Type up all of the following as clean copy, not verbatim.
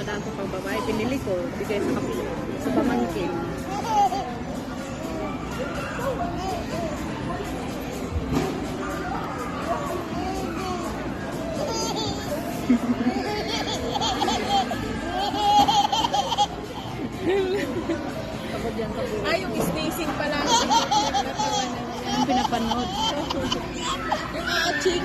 daan ko pang babae. Pinili ko, bigay sa pamangkin. Ay, yung spacing pala. Yung pinapanood. Yung aching.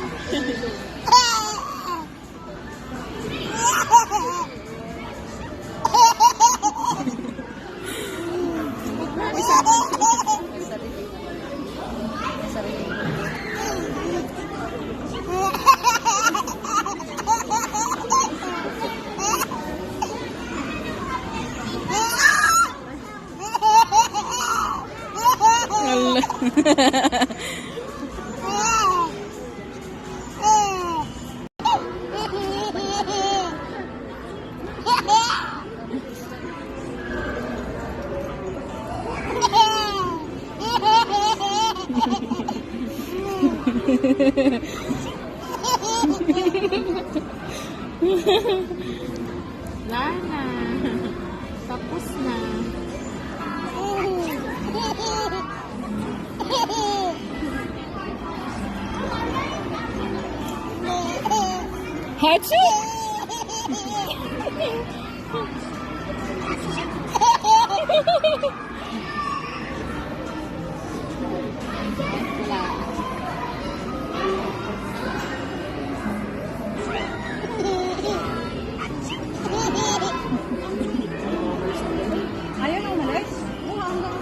Lana, tapos na. Hachi! Ayaw na umalis? Oo, hanggang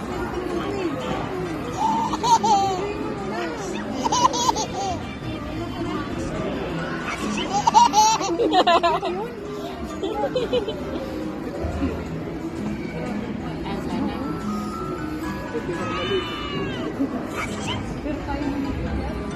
pero tayo naman.